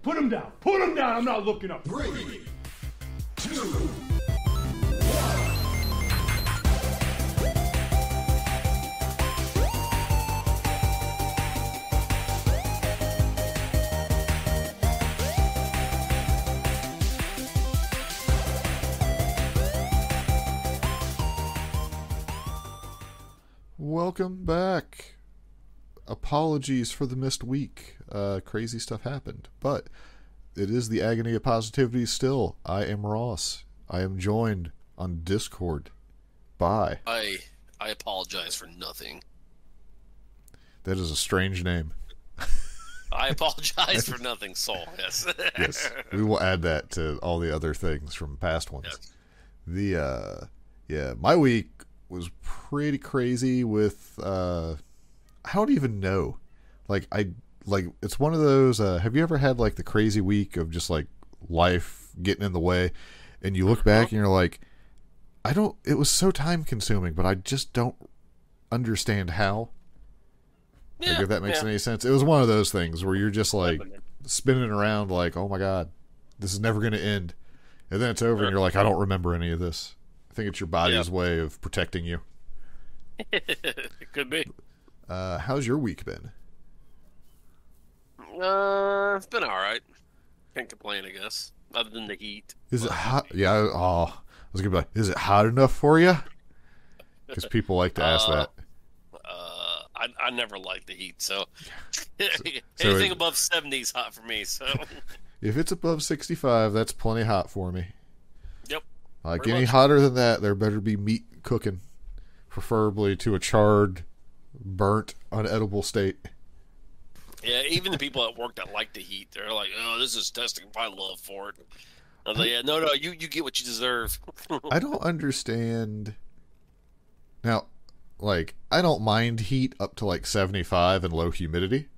Put him down. Put him down. I'm not looking up. 3, 2, Welcome back. Apologies for the missed week. Crazy stuff happened, but it is the agony of positivity still. I am Ross. I am joined on Discord by... I apologize for nothing. That is a strange name. I apologize for nothing, Saul. Yes. Yes, we will add that to all the other things from past ones. Yes. My week was pretty crazy with I don't even know. It's one of those have you ever had like the crazy week of just like life getting in the way and you look back and you're like, it was so time consuming, but I just don't understand how. Yeah, like if that makes any sense. It was one of those things where you're just like spinning around like, oh my god, this is never going to end. And then it's over and you're like, I don't remember any of this. I think it's your body's way of protecting you. It could be. How's your week been? It's been all right. Can't complain, I guess. Other than the heat. Is it hot? Yeah. I was gonna be like, is it hot enough for you? Because people like to ask that. I never like the heat, so anything above 70 is hot for me. So if it's above 65, that's plenty hot for me. Yep. Like any hotter than that, there better be meat cooking, preferably to a charred, burnt, unedible state. Yeah, even the people at work that like the heat, they're like, "Oh, this is testing my love for it." I was like, "Yeah, no, you get what you deserve." I don't understand. Now, like, I don't mind heat up to like 75 and low humidity,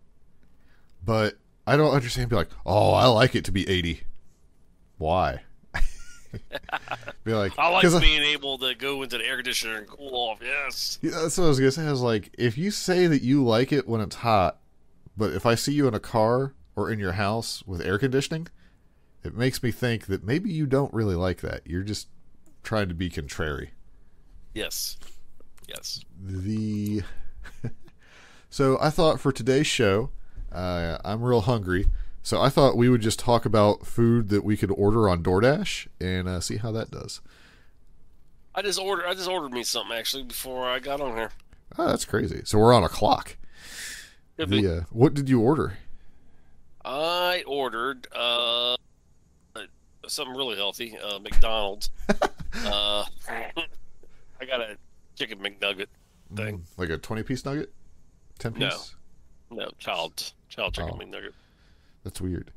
but I don't understand. Be like, "Oh, I like it to be 80." Why? Be like, I like being able to go into the air conditioner and cool off. Yes. Yeah, that's what I was gonna say. I was like, if you say that you like it when it's hot, but if I see you in a car or in your house with air conditioning, it makes me think that maybe you don't really like that. You're just trying to be contrary. Yes. So I thought for today's show, I'm real hungry. So I thought we would just talk about food that we could order on DoorDash and see how that does. I just ordered me something actually before I got on here. Oh, that's crazy. So we're on a clock. What did you order? I ordered something really healthy, McDonald's. I got a chicken McNugget thing. Like a 20-piece nugget? 10-piece? No, child chicken McNugget. That's weird.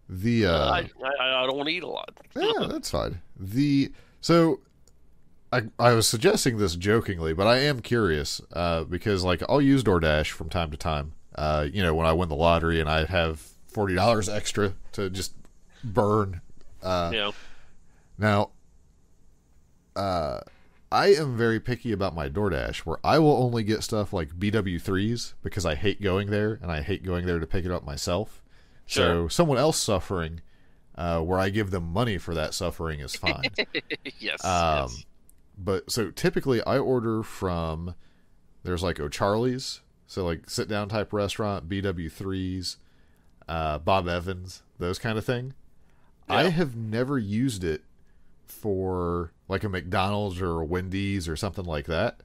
I don't want to eat a lot. Yeah, that's fine. So I was suggesting this jokingly, but I am curious because like I'll use DoorDash from time to time. When I win the lottery and I have $40 extra to just burn. Now, I am very picky about my DoorDash, where I will only get stuff like BW3s because I hate going there and I hate going there to pick it up myself. Sure. So someone else suffering, where I give them money for that suffering is fine. Yes. But so typically I order from, there's like O'Charlie's, so like sit down type restaurant, BW3s, Bob Evans, those kind of thing. Yeah. I have never used it for like a McDonald's or a Wendy's or something like that.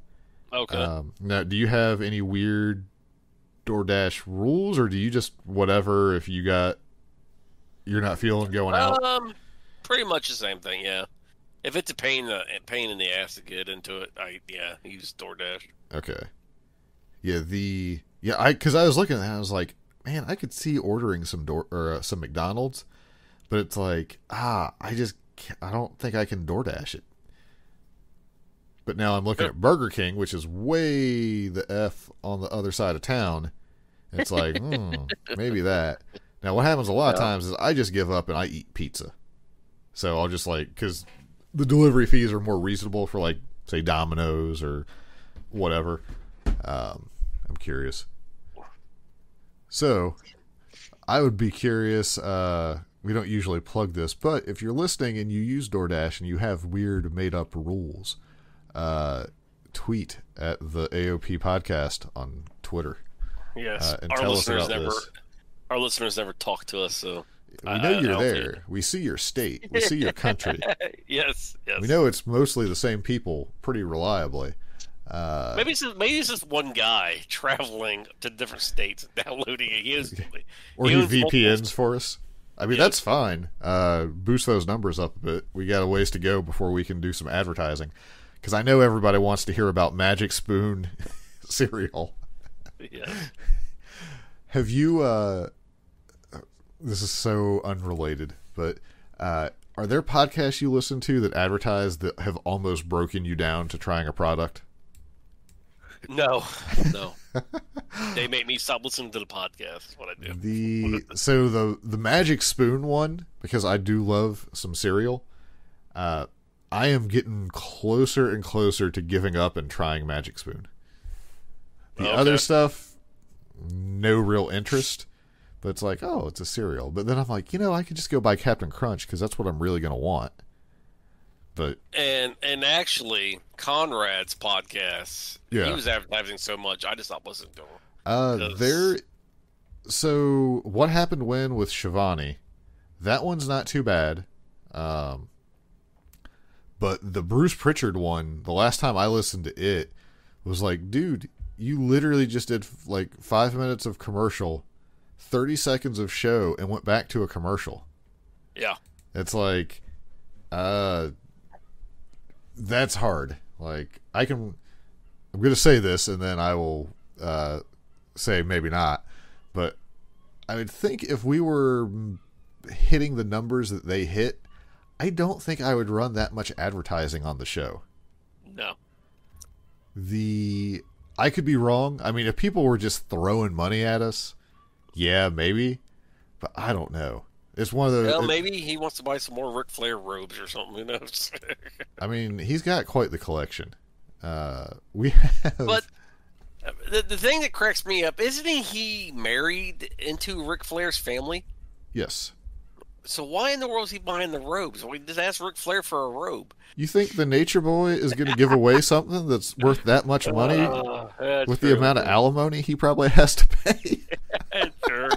Okay. Now, do you have any weird DoorDash rules, or do you just whatever if you're not feeling going out? Pretty much the same thing, yeah. If it's a pain in the ass to get into it, I use DoorDash. Okay. Yeah, because I was looking at that, and I was like, man, I could see ordering some McDonald's, but it's like, I don't think I can DoorDash it. But now I'm looking at Burger King, which is way the F on the other side of town. It's like, maybe that. Now, what happens a lot of times is I just give up and I eat pizza. So I'll just because the delivery fees are more reasonable for like, say, Domino's or whatever. I'm curious. So I would be curious. We don't usually plug this, but if you're listening and you use DoorDash and you have weird made-up rules, tweet at the AOP podcast on Twitter. Yes, and tell us about this. Our listeners never talk to us, so we know you're there. We see your state. We see your country. Yes. We know it's mostly the same people, pretty reliably. Maybe it's just one guy traveling to different states and downloading it. He VPNs for us. I mean, that's fine. Boost those numbers up a bit. We got a ways to go before we can do some advertising. Because I know everybody wants to hear about Magic Spoon cereal. Yeah. Have you, this is so unrelated, but are there podcasts you listen to that advertise that have almost broken you down to trying a product? No. They make me stop listening to the podcast. Is what I do. So the Magic Spoon one, because I do love some cereal. I am getting closer and closer to giving up and trying Magic Spoon. The other stuff, no real interest. But it's like, oh, it's a cereal. But then I'm like, I could just go buy Captain Crunch because that's what I'm really going to want. But and actually, Conrad's podcast, he was advertising so much, I just stopped listening to him. So what happened when with Shivani? That one's not too bad. But the Bruce Pritchard one, the last time I listened to it, was like, dude, you literally just did like 5 minutes of commercial, 30 seconds of show, and went back to a commercial. Yeah. It's like, that's hard. Like, I'm going to say this, and then I will say maybe not. But I would think if we were hitting the numbers that they hit, I don't think I would run that much advertising on the show. No. I could be wrong. I mean, if people were just throwing money at us, yeah, maybe. But I don't know. It's one of those. Well, maybe he wants to buy some more Ric Flair robes or something. Who knows? I mean, he's got quite the collection. We have. But the thing that cracks me up, isn't he married into Ric Flair's family? Yes. So why in the world is he buying the robes? We just ask Ric Flair for a robe. You think the Nature Boy is going to give away something that's worth that much money with the amount of alimony he probably has to pay? Sure.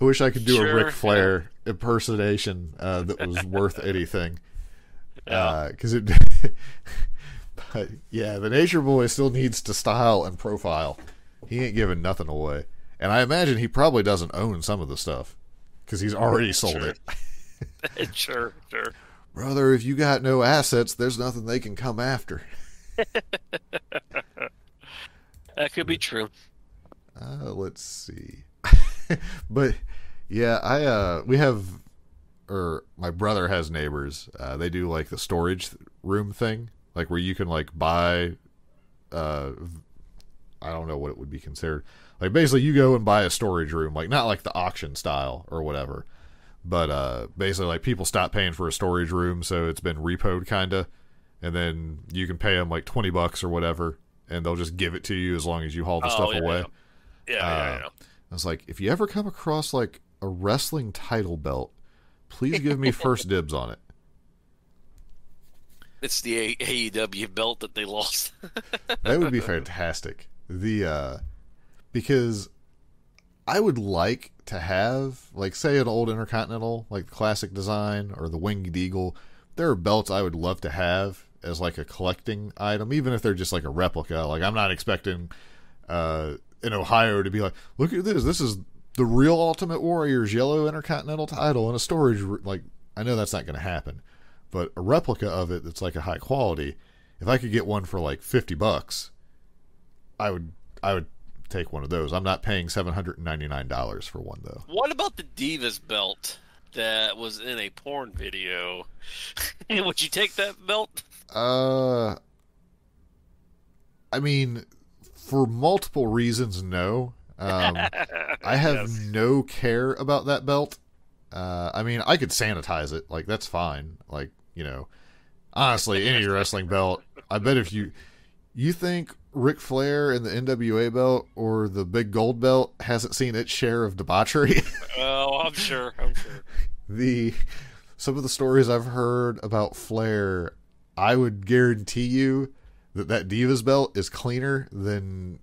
I wish I could do a Ric Flair impersonation that was worth anything. Because but yeah, the Nature Boy still needs to style and profile. He ain't giving nothing away. And I imagine he probably doesn't own some of the stuff because he's already sold it. Sure. Brother, if you got no assets, there's nothing they can come after. That could be true. Let's see. But yeah, my brother has neighbors. They do like the storage room thing, like where you can like buy, I don't know what it would be considered. Like basically you go and buy a storage room, like not like the auction style or whatever, but basically like people stop paying for a storage room, so it's been repoed kinda, and then you can pay them like $20 or whatever, and they'll just give it to you as long as you haul the stuff away. Yeah. I was like, if you ever come across like a wrestling title belt, please give me first dibs on it. It's the AEW belt that they lost. That would be fantastic. Because I would like to have, like, say an old Intercontinental, like the classic design or the Winged Eagle. There are belts I would love to have as like a collecting item, even if they're just like a replica. Like, I'm not expecting in Ohio to be like, look at this. This is the real Ultimate Warrior's yellow Intercontinental title in a storage. Like, I know that's not going to happen, but a replica of it that's like a high quality. If I could get one for like $50, I would take one of those. I'm not paying $799 for one though. What about the Divas belt that was in a porn video? Would you take that belt? I mean, for multiple reasons, no. I have no care about that belt. I mean, I could sanitize it. Like, that's fine. Like, honestly, any wrestling belt, I bet if you think Ric Flair in the NWA belt or the big gold belt hasn't seen its share of debauchery. Oh, I'm sure. Some of the stories I've heard about Flair, I would guarantee you that Divas belt is cleaner than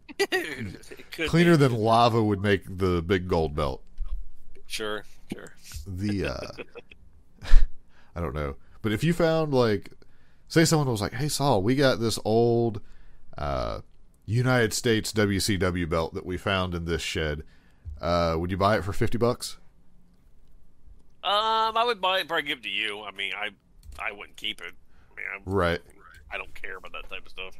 lava would make the big gold belt. Sure. I don't know. But if you found, like, say someone was like, hey, Saul, we got this old United States WCW belt that we found in this shed. Would you buy it for $50? I would buy it, probably give it to you. I mean, I wouldn't keep it. I mean, Right. I don't care about that type of stuff.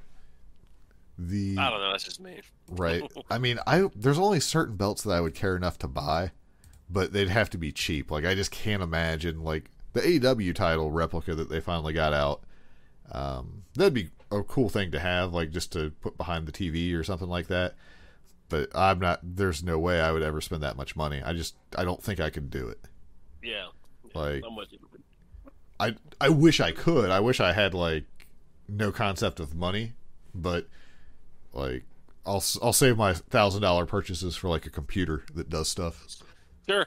I don't know. That's just me. Right. I mean, there's only certain belts that I would care enough to buy, but they'd have to be cheap. Like, I just can't imagine, like, the AEW title replica that they finally got out. That'd be a cool thing to have, like, just to put behind the TV or something like that. But there's no way I would ever spend that much money. I don't think I could do it. Yeah. Like, I'm with you. I wish I could. I wish I had, like, no concept of money, but, like, I'll save my $1,000 purchases for, like, a computer that does stuff. Sure.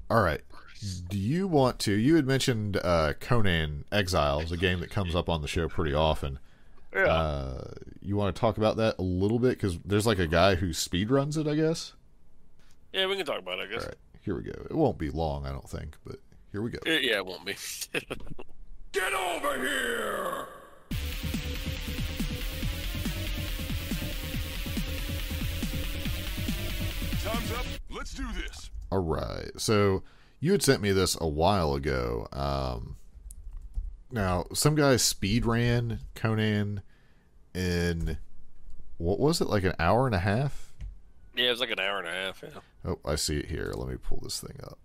All right. Do you want to? You had mentioned Conan Exiles, a game that comes up on the show pretty often. Yeah. You want to talk about that a little bit? Because there's like a guy who speedruns it, I guess. Yeah, we can talk about it, I guess. All right. Here we go. It won't be long, I don't think, but here we go. Yeah, it won't be. Get over here! Time's up. Let's do this. All right. So you had sent me this a while ago. Now, some guy speed ran Conan in, what was it, like an hour and a half? Yeah, it was like an hour and a half, yeah. Oh, I see it here. Let me pull this thing up.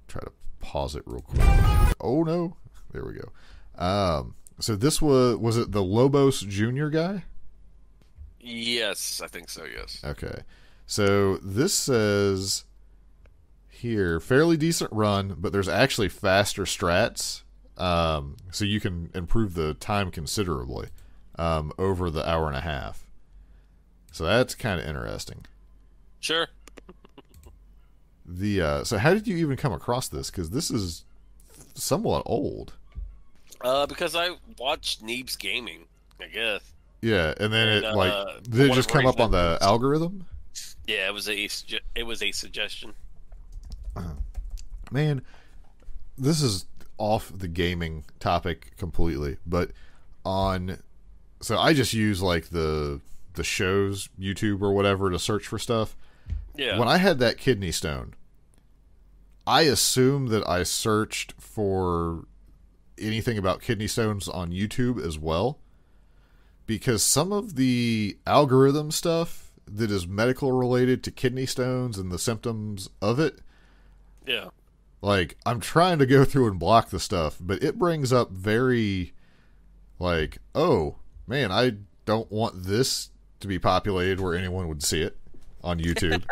Try to pause it real quick. Oh, no. There we go. So this was it the Lobos Jr. guy? Yes, I think so, yes. Okay. So this says here, fairly decent run, but there's actually faster strats. So you can improve the time considerably over the hour and a half. So that's kind of interesting. Sure. So how did you even come across this? Because this is somewhat old. Because I watched Neeb's Gaming, I guess. Yeah, and then did it just come up on the algorithm? Yeah, it was a suggestion. Man, this is off the gaming topic completely, but so I just use like the show's YouTube or whatever to search for stuff. Yeah. When I had that kidney stone, I assumed that I searched for anything about kidney stones on YouTube as well, because some of the algorithm stuff that is medical related to kidney stones and the symptoms of it. Yeah. Like, I'm trying to go through and block the stuff, but it brings up very, like, oh, man, I don't want this to be populated where anyone would see it on YouTube.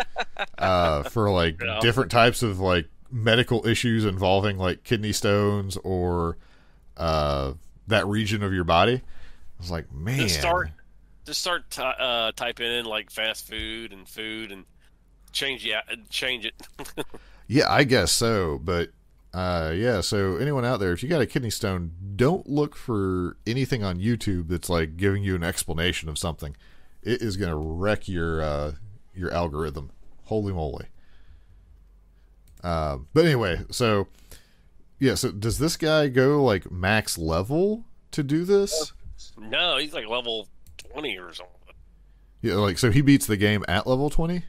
For, like, different types of, like, medical issues involving, like, kidney stones or that region of your body. I was like, man. Just start typing in, like, fast food and change it. Yeah, I guess so. But, yeah, so anyone out there, if you got a kidney stone, don't look for anything on YouTube that's, like, giving you an explanation of something. It is going to wreck your algorithm. Holy moly. But anyway, so, yeah, so does this guy go, like, max level to do this? No, he's, like, level 20 or something. Yeah, like, so he beats the game at level 20?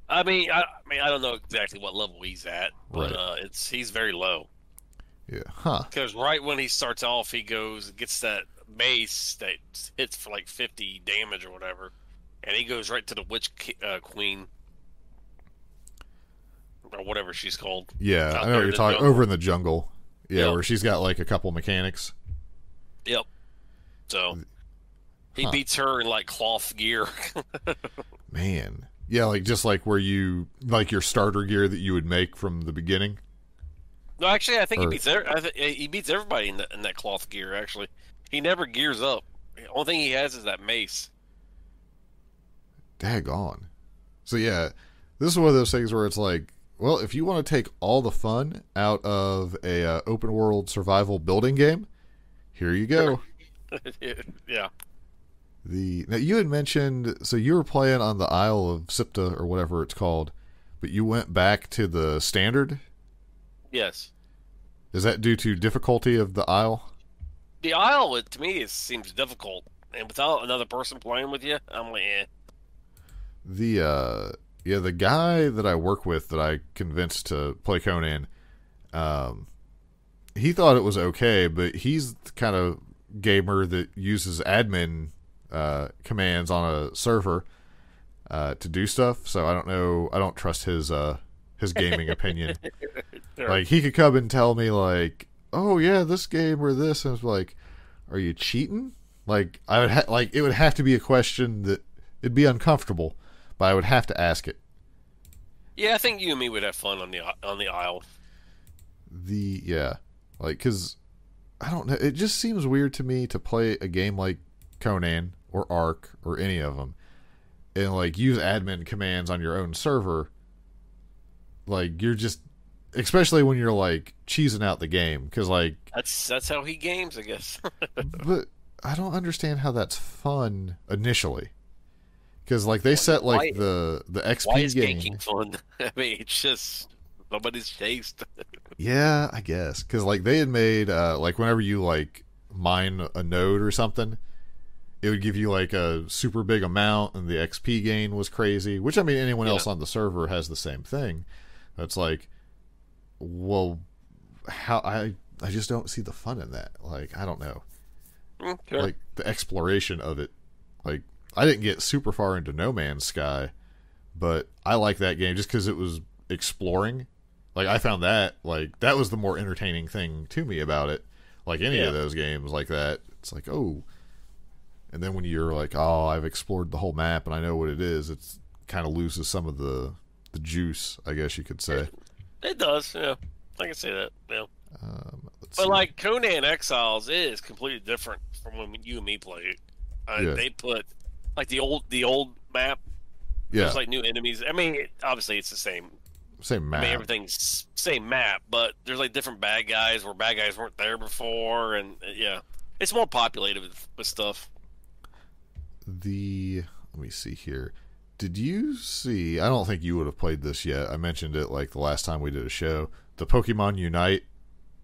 I mean, I don't know exactly what level he's at, but Right. He's very low. Yeah, huh. Because right when he starts off, he gets that mace that hits for like 50 damage or whatever, and he goes right to the Witch Queen or whatever she's called. Yeah, I know what you're talking. Over in the jungle, yeah, Yep. where she's got like a couple mechanics. Yep. So he beats her in like cloth gear. Man. Yeah, like just like where you like your starter gear that you would make from the beginning. No, actually, I think he beats everybody in that cloth gear. Actually, he never gears up. The only thing he has is that mace. Daggone. So yeah, this is one of those things where it's like, well, if you want to take all the fun out of a open world survival building game, here you go. Yeah. Now you had mentioned, so you were playing on the Isle of Sipta or whatever it's called, but you went back to the standard. Yes. Is that due to difficulty of the Isle? The Isle, to me, it seems difficult, and without another person playing with you, I'm like, eh. The guy that I work with that I convinced to play Conan, he thought it was okay, but he's the kind of gamer that uses admin commands on a server to do stuff. So I don't know. I don't trust his gaming opinion. Sure. Like he could come and tell me like, "Oh yeah, this game or this," and I was like, "Are you cheating?" Like I would it would have to be a question that it'd be uncomfortable, but I would have to ask it. Yeah, I think you and me would have fun on the Isle. Because I don't know. It just seems weird to me to play a game like Conan or Ark or any of them and like use admin commands on your own server. Like you're just, especially when you're like cheesing out the game, because like That's how he games, I guess. but I don't understand how that's fun initially. Because like they set like the XP Why is game. ganking fun? I mean, it's just nobody's taste. Yeah, I guess because like they had made like whenever you like mine a node or something, it would give you like a super big amount, and the XP gain was crazy. Which I mean, anyone else on the server has the same thing. It's like, well, how I just don't see the fun in that. Like I don't know, Okay. like the exploration of it. Like I didn't get super far into No Man's Sky, but I like that game just because it was exploring. Like I found that that was the more entertaining thing to me about it. Like any of those games like that, it's like, oh. And then when you're like, oh, I've explored the whole map and I know what it is, it's kind of loses some of the juice, I guess you could say. It does, yeah. I can say that, yeah. Let's But see. like Conan Exiles is completely different from when you and me played. Yeah. They put like the old map. Yeah, There's like new enemies. I mean, obviously it's the same. same map. I mean, everything's same map, but there's like different bad guys where bad guys weren't there before, and yeah, it's more populated with stuff. Let me see here. Did you see? I don't think you would have played this yet. I mentioned it like the last time we did a show. The Pokemon Unite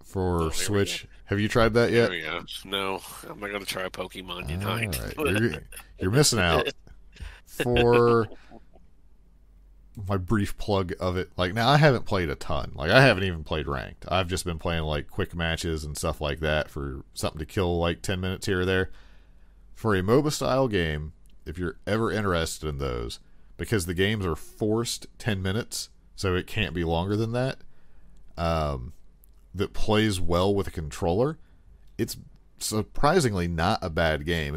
for Switch. Have you tried that yet? There we go. No, I'm not gonna try Pokemon Unite. All right. You're missing out. For my brief plug of it, like now I haven't played a ton. Like I haven't even played ranked. I've just been playing like quick matches and stuff like that for something to kill like 10 minutes here or there. For a MOBA style game, if you're ever interested in those, because the games are forced 10 minutes, so it can't be longer than that, that plays well with a controller, it's surprisingly not a bad game.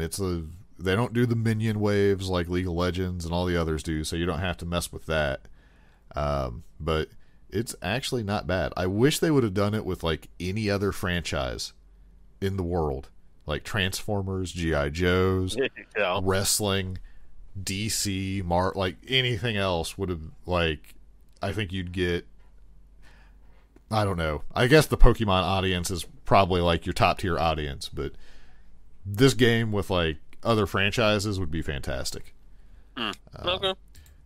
They don't do the minion waves like League of Legends and all the others do, so you don't have to mess with that. But it's actually not bad. I wish they would have done it with like any other franchise in the world. Like Transformers, G.I. Joes, Yeah. wrestling, DC, like anything else would have, like, I think you'd get, I don't know. I guess the Pokemon audience is probably like your top tier audience, but this game with like other franchises would be fantastic. Okay.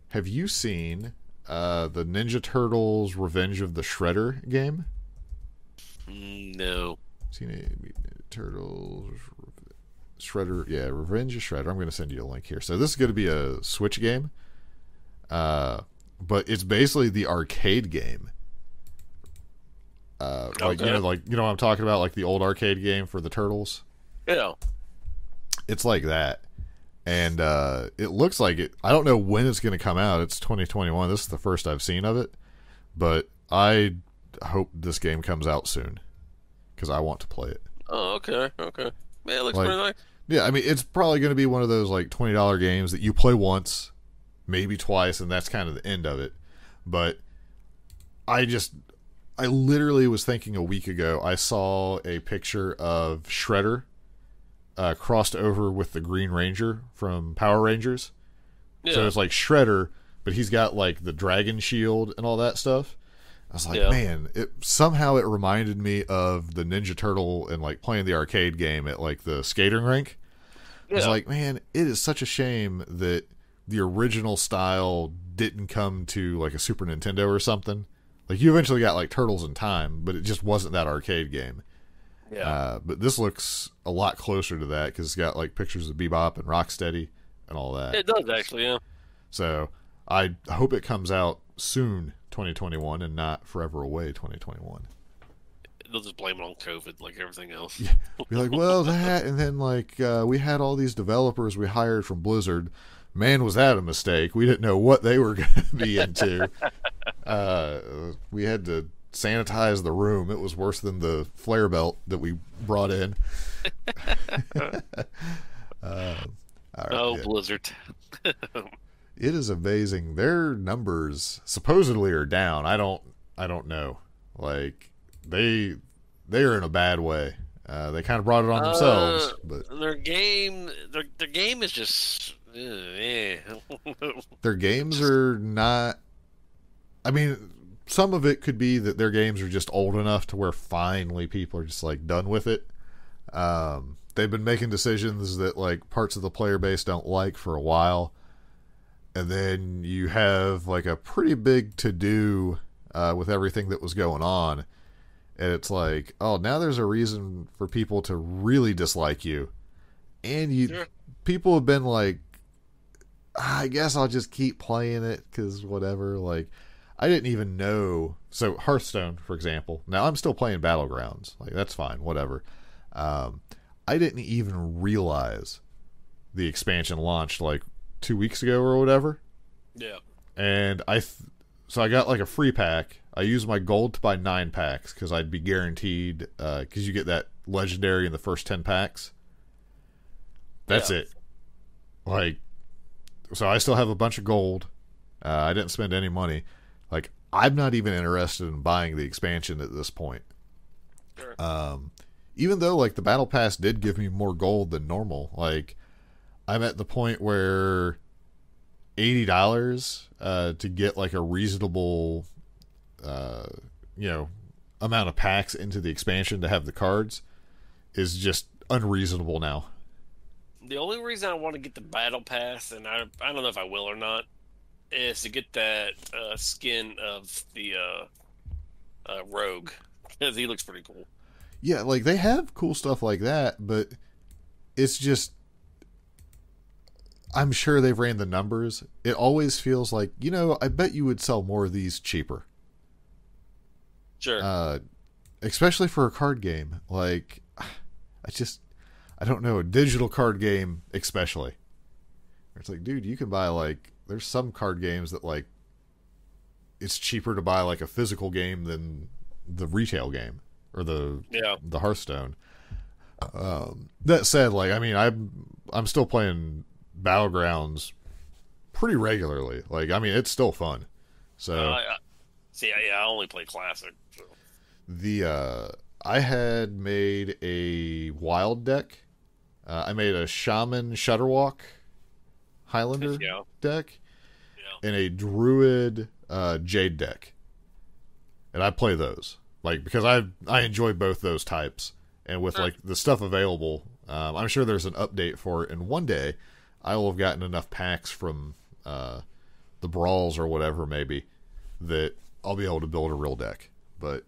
Have you seen the Ninja Turtles Revenge of the Shredder game? No. Seen it? Turtles Shredder, yeah, Revenge of Shredder. I'm going to send you a link here. So this is going to be a Switch game, but it's basically the arcade game. Like Okay. you know what I'm talking about, like the old arcade game for the Turtles. Yeah. It's like that, and it looks like it. I don't know when it's going to come out. It's 2021. This is the first I've seen of it, but I hope this game comes out soon because I want to play it. Oh, okay. Okay. Yeah, it looks Like, pretty nice. Yeah, I mean, it's probably going to be one of those like $20 games that you play once, maybe twice, and that's kind of the end of it. But I literally was thinking a week ago, I saw a picture of Shredder crossed over with the Green Ranger from Power Rangers. Yeah. So it's like Shredder, but he's got like the dragon shield and all that stuff. I was like, man, somehow it reminded me of the Ninja Turtle and like playing the arcade game at like the skating rink. I was like, man, it is such a shame that the original style didn't come to like a Super Nintendo or something. Like you eventually got like Turtles in Time, but it just wasn't that arcade game. Yeah. But this looks a lot closer to that because it's got like pictures of Bebop and Rocksteady and all that. It does actually, yeah. So I hope it comes out soon, 2021, and not forever away, 2021. They'll just blame it on COVID like everything else. Yeah. Be like, well, that, and then like we had all these developers we hired from Blizzard. Man, was that a mistake? We didn't know what they were going to be into. We had to sanitize the room. It was worse than the flare belt that we brought in. Blizzard. It is amazing. Their numbers supposedly are down. I don't know. Like they are in a bad way. They kind of brought it on themselves, but their game is just their games are not. I mean, some of it could be that their games are just old enough to where finally people are just like done with it. They've been making decisions that like parts of the player base don't like for a while. And then you have like a pretty big to-do with everything that was going on. And it's like, oh, now there's a reason for people to really dislike you. And people have been like, I guess I'll just keep playing it because whatever. Like, I didn't even know. So Hearthstone, for example. Now I'm still playing Battlegrounds. Like, that's fine, whatever. I didn't even realize the expansion launched like 2 weeks ago or whatever. Yeah. And so I got like a free pack. I used my gold to buy 9 packs because I'd be guaranteed, because you get that legendary in the first 10 packs. That's it. Like, so I still have a bunch of gold. I didn't spend any money. Like, I'm not even interested in buying the expansion at this point. Sure. Even though like the battle pass did give me more gold than normal. Like, I'm at the point where $80 to get like a reasonable, amount of packs into the expansion to have the cards is just unreasonable now. The only reason I want to get the battle pass, and I don't know if I will or not, is to get that skin of the rogue, because he looks pretty cool. Yeah, like they have cool stuff like that, but it's just, I'm sure they've ran the numbers. It always feels like, I bet you would sell more of these cheaper. Sure. Especially for a card game. Like, I don't know, a digital card game especially. It's like, dude, you can buy like, there's some card games that like, it's cheaper to buy like a physical game than the retail game or the Hearthstone. That said, like, I mean, I'm still playing Battlegrounds pretty regularly. Like, I mean, it's still fun. So I only play Classic. So. I had made a wild deck. I made a Shaman Shutterwalk Highlander deck and a Druid Jade deck. And I play those. Like, because I enjoy both those types. And with like the stuff available, I'm sure there's an update for it. And one day I will have gotten enough packs from the brawls or whatever maybe that I'll be able to build a real deck. But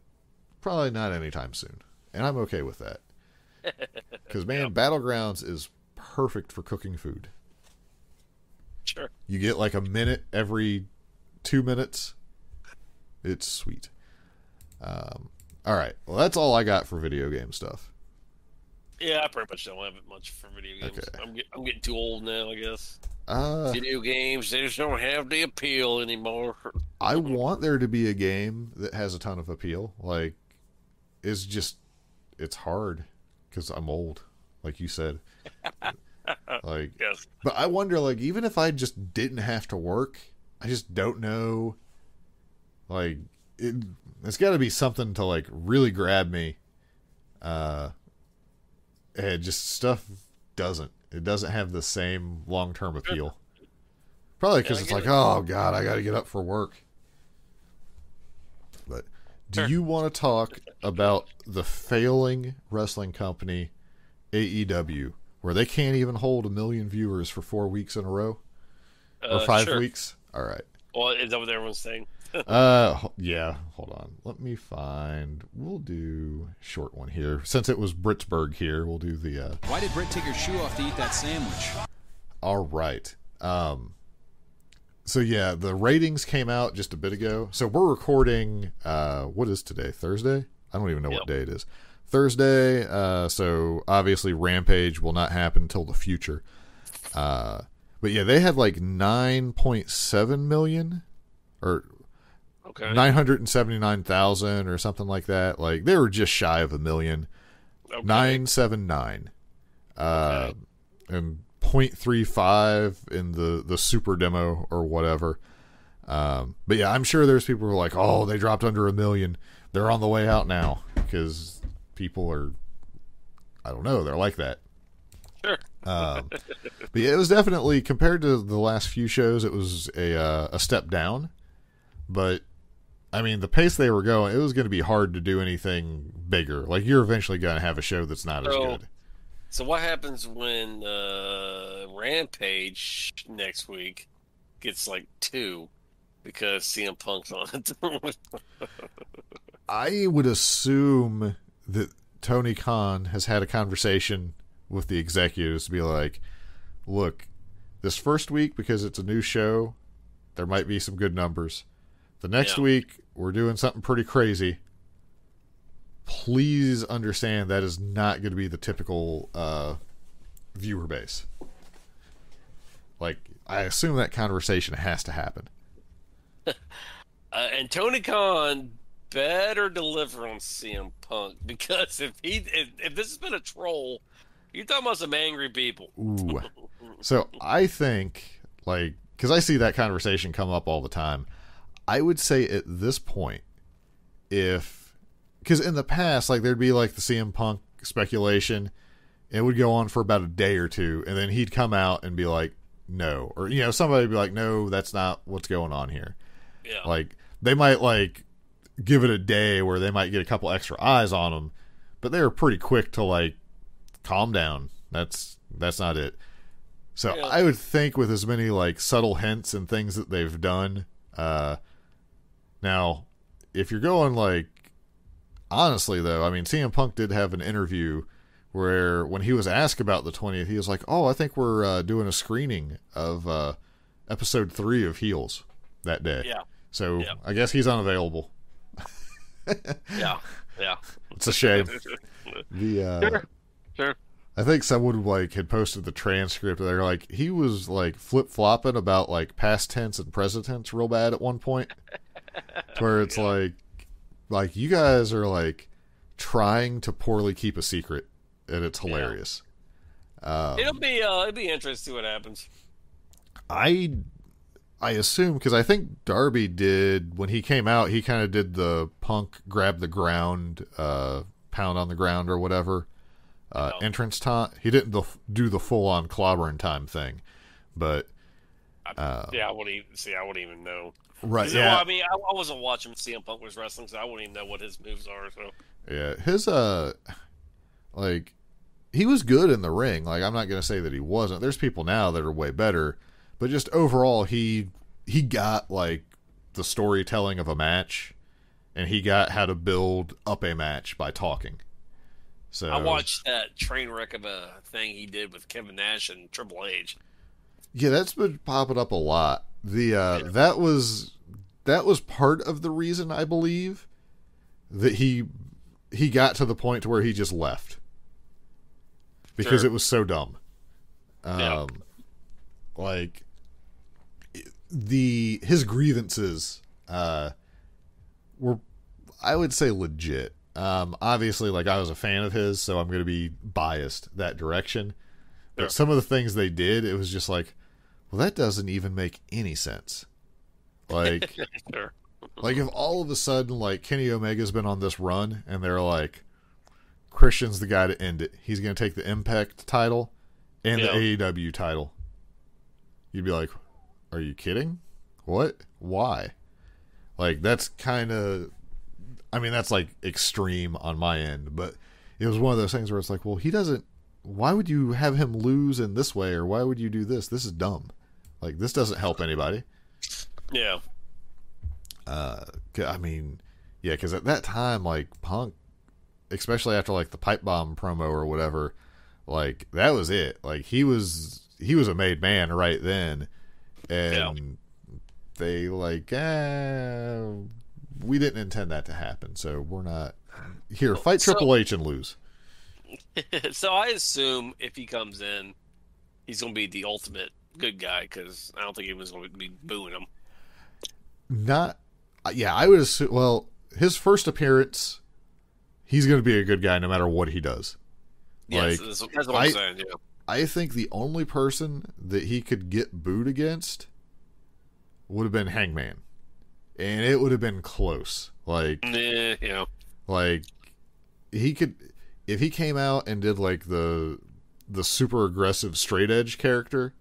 probably not anytime soon. And I'm okay with that. Because, man, Battlegrounds is perfect for cooking food. Sure. You get like a minute every 2 minutes. It's sweet. All right. Well, that's all I got for video game stuff. Yeah, I pretty much don't have it much for video games. Okay. I'm getting too old now, I guess. Video games, they just don't have the appeal anymore. I want there to be a game that has a ton of appeal. Like, it's hard because I'm old, like you said. Like, yes. But I wonder, like, even if I just didn't have to work, I just don't know. Like, it's got to be something to like really grab me. And just stuff doesn't. It doesn't have the same long-term appeal. Probably because I it's get like, it. oh God, I got to get up for work. But do Sure. you want to talk about the failing wrestling company AEW, where they can't even hold 1 million viewers for 4 weeks in a row? Or 5 Sure. weeks? All right. Well, is that what everyone's saying? Yeah, hold on. Let me find. We'll do a short one here. Since it was Britsburg here, we'll do the Why did Britt take her shoe off to eat that sandwich? all right. So yeah, the ratings came out just a bit ago. So we're recording what is today? Thursday? I don't even know what day it is. Thursday. So obviously Rampage will not happen until the future. But yeah, they had like 9.7 million or Okay. 979,000 or something like that. Like they were just shy of 1 million. Okay. 979. And 0.35 in the super demo or whatever. But yeah, I'm sure there's people who are like, oh, they dropped under 1 million. They're on the way out now because people are, I don't know, they're like that. Sure. But yeah, it was definitely, compared to the last few shows, it was a step down. But I mean, the pace they were going, it was going to be hard to do anything bigger. Like you're eventually going to have a show that's not as good. So what happens when Rampage next week gets like 2 because CM Punk's on it? I would assume that Tony Khan has had a conversation with the executives to be like, look, this first week, because it's a new show, there might be some good numbers. The next week, we're doing something pretty crazy. Please understand that is not going to be the typical viewer base. Like, I assume that conversation has to happen. And Tony Khan better deliver on CM Punk, because if this has been a troll, you're talking about some angry people. Ooh. So I think, like, because I see that conversation come up all the time, I would say at this point, because in the past, like, there'd be like the CM Punk speculation, it would go on for about a day or two, and then he'd come out and be like, no, or somebody would be like, no, that's not what's going on here. Yeah. Like, they might like give it a day where they might get a couple extra eyes on him, but they were pretty quick to like, calm down. That's not it. So Yeah. I would think with as many like subtle hints and things that they've done, now if you're going like, honestly though, I mean, CM Punk did have an interview where when he was asked about the 20th, he was like, oh, I think we're doing a screening of episode 3 of Heels that day. Yeah. So Yeah. I guess he's unavailable. Yeah. It's a shame. Sure. I think someone like had posted the transcript. They're like, he was like flip flopping about like past tense and present tense real bad at one point, where it's like you guys are like trying to poorly keep a secret, and it's hilarious. It'll be interesting to see what happens. I assume, because I think Darby did, when he came out, he kind of did the Punk grab the ground, pound on the ground or whatever. Entrance time. He didn't do the full-on clobbering time thing, but I wouldn't even know. right, Well, yeah, I mean, I wasn't watching CM Punk was wrestling, so I wouldn't even know what his moves are. So yeah. His like, he was good in the ring. Like, I'm not gonna say that he wasn't. There's people now that are way better, but just overall, he got like the storytelling of a match, and he got how to build up a match by talking. So I watched that train wreck of a thing he did with Kevin Nash and Triple H. yeah, that's been popping up a lot. That was part of the reason, I believe, that he got to the point to where he just left, because Sure. it was so dumb. Yeah. Like his grievances were, I would say, legit. Obviously, like, I was a fan of his, so I'm going to be biased that direction. But Sure. some of the things they did, it was just like, well, that doesn't even make any sense. Like, Sure. like if all of a sudden, like, Kenny Omega's been on this run, and they're like, Christian's the guy to end it. He's going to take the Impact title, and the AEW title. You'd be like, are you kidding? What? Why? Like, that's kind of, I mean, that's like extreme on my end, but it was one of those things where it's like, well, he doesn't, why would you have him lose in this way, or why would you do this? This is dumb. Like, this doesn't help anybody. Yeah. I mean, yeah, because at that time, like, Punk, especially after like the pipe bomb promo or whatever, like, that was it. Like, he was a made man right then, and they like, we didn't intend that to happen, so we're not here. Fight Triple H and lose. So I assume if he comes in, he's going to be the ultimate good guy, because I don't think anyone's going to be booing him. I would assume. Well, his first appearance, he's going to be a good guy no matter what he does. Yes, like, that's what I'm saying. Yeah. I think the only person that he could get booed against would have been Hangman, and it would have been close. Like, like he could, if he came out and did like the super aggressive straight edge character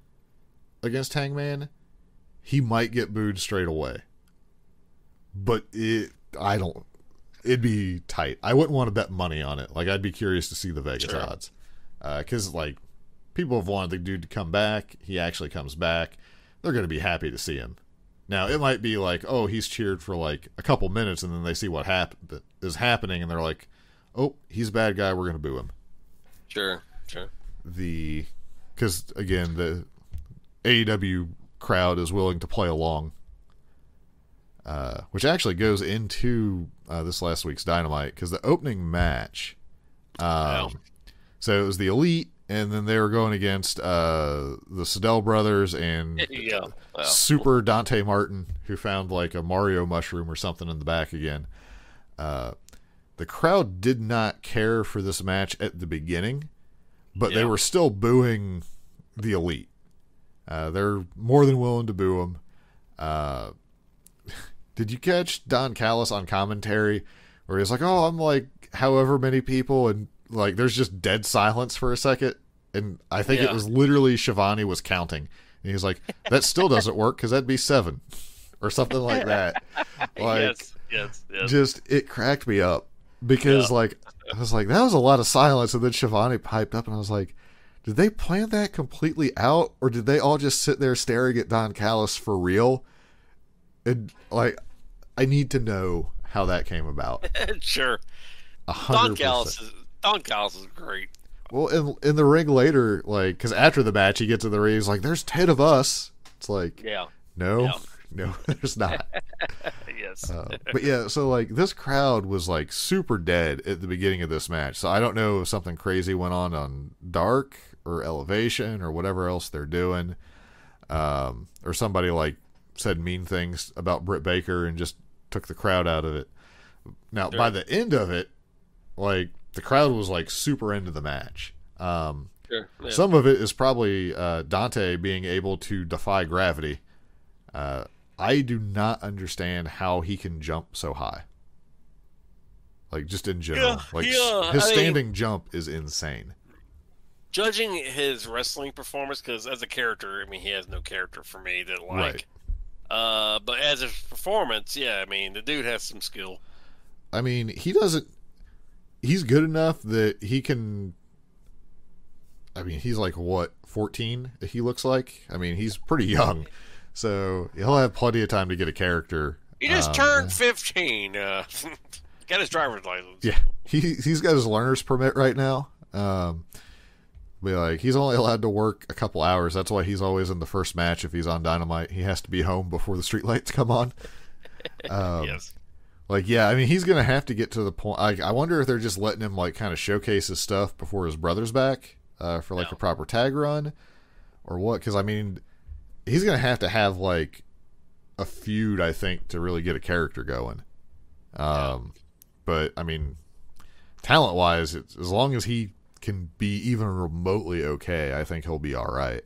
against Hangman, he might get booed straight away. But it'd be tight. I wouldn't want to bet money on it. Like, I'd be curious to see the Vegas odds. Because, like, people have wanted the dude to come back. He actually comes back. They're going to be happy to see him. Now, it might be like, oh, he's cheered for, like, a couple minutes, and then they see what is happening, and they're like, oh, he's a bad guy, we're going to boo him. Sure. Because, again, the AEW crowd is willing to play along. Which actually goes into this last week's Dynamite, because the opening match, so it was the Elite, and then they were going against the Sydal brothers and Super Dante Martin, who found like a Mario mushroom or something in the back again. The crowd did not care for this match at the beginning, but they were still booing the Elite. They're more than willing to boo them. Did you catch Don Callis on commentary where he's like, oh, I'm like however many people, and like there's just dead silence for a second, and I think it was literally Shivani was counting, and he's like, that still doesn't work because that'd be 7 or something like that. Like, yes. Just, it cracked me up because like I was like, that was a lot of silence, and then Shivani piped up, and I was like, did they plan that completely out, or did they all just sit there staring at Don Callis for real? And like, I need to know how that came about. Sure. 100%. Don Callis is great. Well, in the ring later, like, because after the match, he gets to the ring, he's like, "There's 10 of us." It's like, no, there's not. Yes. But yeah, so like this crowd was like super dead at the beginning of this match. So I don't know if something crazy went on Dark or Elevation or whatever else they're doing, or somebody like said mean things about Britt Baker and just took the crowd out of it. Now, by the end of it, like, the crowd was like super into the match. Some of it is probably Dante being able to defy gravity. I do not understand how he can jump so high. Like, just in general. His standing jump is insane. Judging his wrestling performance, because as a character, I mean, he has no character for me that like. Right. But as a performance, I mean, the dude has some skill. I mean, he's good enough that he can, I mean, he's like, what, 14, he looks like? I mean, he's pretty young, so he'll have plenty of time to get a character. He just turned 15. Got his driver's license. Yeah, he's got his learner's permit right now. But like, he's only allowed to work a couple hours. That's why he's always in the first match. If he's on Dynamite, he has to be home before the streetlights come on. Yes. Like, yeah, I mean, he's gonna have to get to the point. I wonder if they're just letting him like kind of showcase his stuff before his brother's back for like a proper tag run, or what? Because I mean, he's gonna have to have like a feud, I think, to really get a character going. But I mean, talent wise, as long as he can be even remotely okay, I think he'll be all right.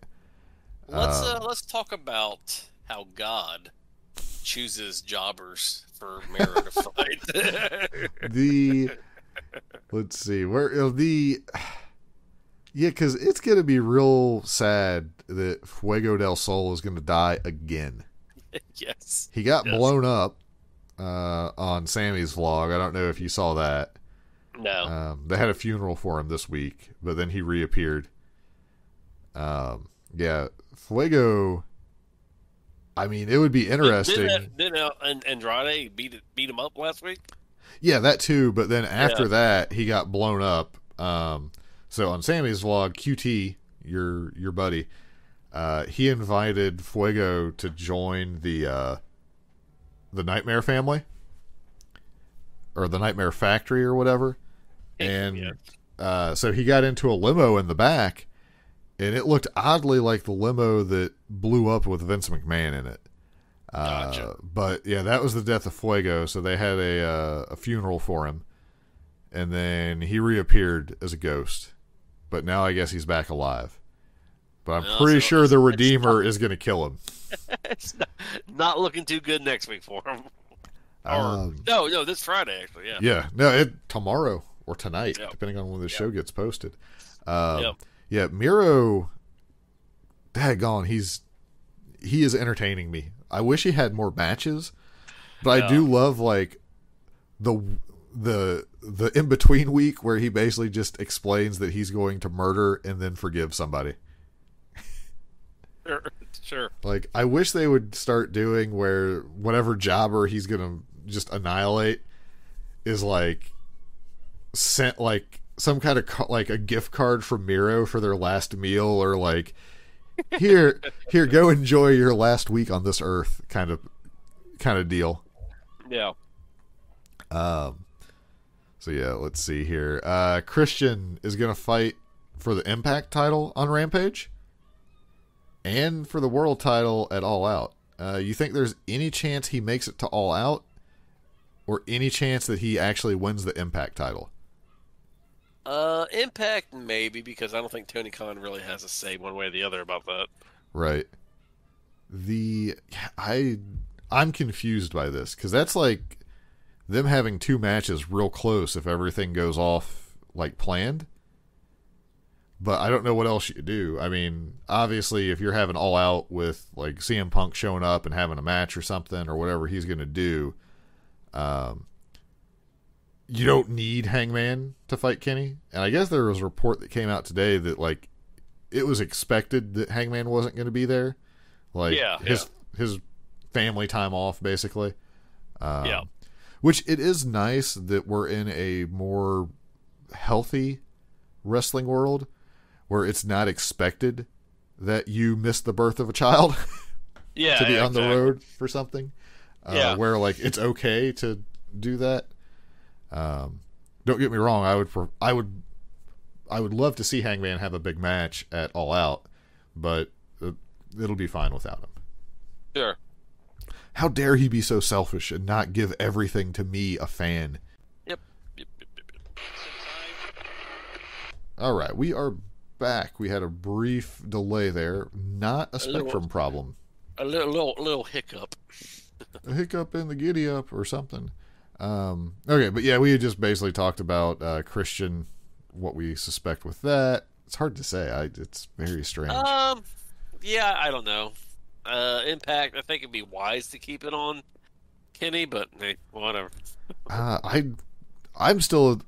Let's talk about how God chooses jobbers for Miro to fight. Let's see where Yeah, because it's going to be real sad that Fuego del Sol is going to die again. Yes. He got blown up on Sammy's vlog. I don't know if you saw that. No. They had a funeral for him this week, but then he reappeared. Yeah, Fuego. I mean, it would be interesting. Didn't Andrade beat him up last week? Yeah, that too. But then after that, he got blown up. So on Sammy's vlog, QT, your buddy, he invited Fuego to join the Nightmare family or the Nightmare Factory or whatever. And so he got into a limo in the back, and it looked oddly like the limo that blew up with Vince McMahon in it. Gotcha. But yeah, that was the death of Fuego. So they had a funeral for him, and then he reappeared as a ghost. But now I guess he's back alive. But I'm pretty sure the Redeemer is going to kill him. It's not looking too good next week for him. No, this Friday actually. Yeah. Yeah, no, tomorrow or tonight, Yep. depending on when the show gets posted. Yep. Yeah, Miro, daggone, he is entertaining me. I wish he had more matches, but I do love like the in between week where he basically just explains that he's going to murder and then forgive somebody. Sure. Like, I wish they would start doing where whatever jobber he's gonna just annihilate is like sent like some kind of like a gift card from Miro for their last meal, or like here go enjoy your last week on this earth kind of deal. Yeah. So yeah, let's see here. Christian is gonna fight for the Impact title on Rampage and for the world title at All Out. You think there's any chance he makes it to All Out, or any chance that he actually wins the Impact title? Impact maybe, because I don't think Tony Khan really has a say one way or the other about that. Right. I'm confused by this, because that's like them having two matches real close if everything goes off like planned. But I don't know what else you do. I mean, obviously, if you're having All Out with like CM Punk showing up and having a match or something or whatever he's going to do, you don't need Hangman to fight Kenny. And I guess there was a report that came out today that like it was expected that Hangman wasn't going to be there. Like his family time off, basically. Which it is nice that we're in a more healthy wrestling world where it's not expected that you miss the birth of a child to be on the road for something. Where like it's okay to do that. Don't get me wrong. I would love to see Hangman have a big match at All Out, but it'll be fine without him. Sure. How dare he be so selfish and not give everything to me, a fan? Yep. All right, we are back. We had a brief delay there. Not a Spectrum problem. A little hiccup. A hiccup in the giddy up or something. Okay, but yeah, we had just basically talked about Christian, what we suspect with that. It's hard to say. It's very strange. Yeah, I don't know. Impact, I think it'd be wise to keep it on Kenny, but hey, whatever. I'm still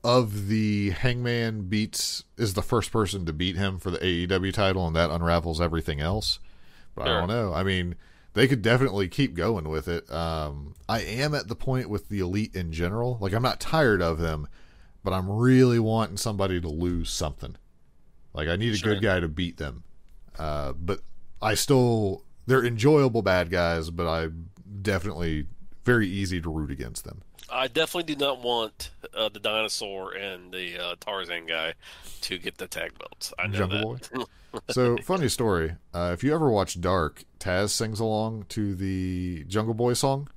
of the Hangman is the first person to beat him for the AEW title, and that unravels everything else. But I don't know. I mean, they could definitely keep going with it. I am at the point with the Elite in general. Like, I'm not tired of them, but I'm really wanting somebody to lose something. Like, I need a good guy to beat them. But they're enjoyable bad guys, but I'm definitely very easy to root against them. I definitely do not want the Dinosaur and the Tarzan guy to get the tag belts. I know Jungle that. Boy. So, funny story. If you ever watch Dark, Taz sings along to the Jungle Boy song.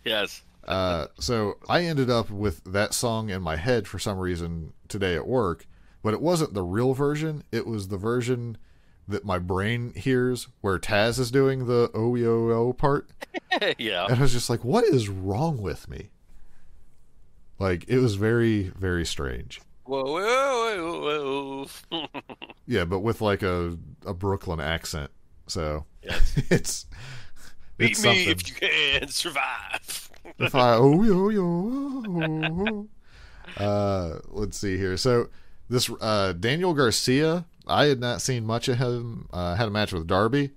Yes. So I ended up with that song in my head for some reason today at work, but it wasn't the real version. It was the version that my brain hears where Taz is doing the O-E-O-O part. Yeah. And I was just like, what is wrong with me? Like, it was very, very strange. Whoa, whoa, whoa, whoa. Yeah, but with like a Brooklyn accent. So Yes. it's Beat it's me something. if you can survive. If I oh yo yo. Let's see here. So this Daniel Garcia, I had not seen much of him. Had a match with Darby.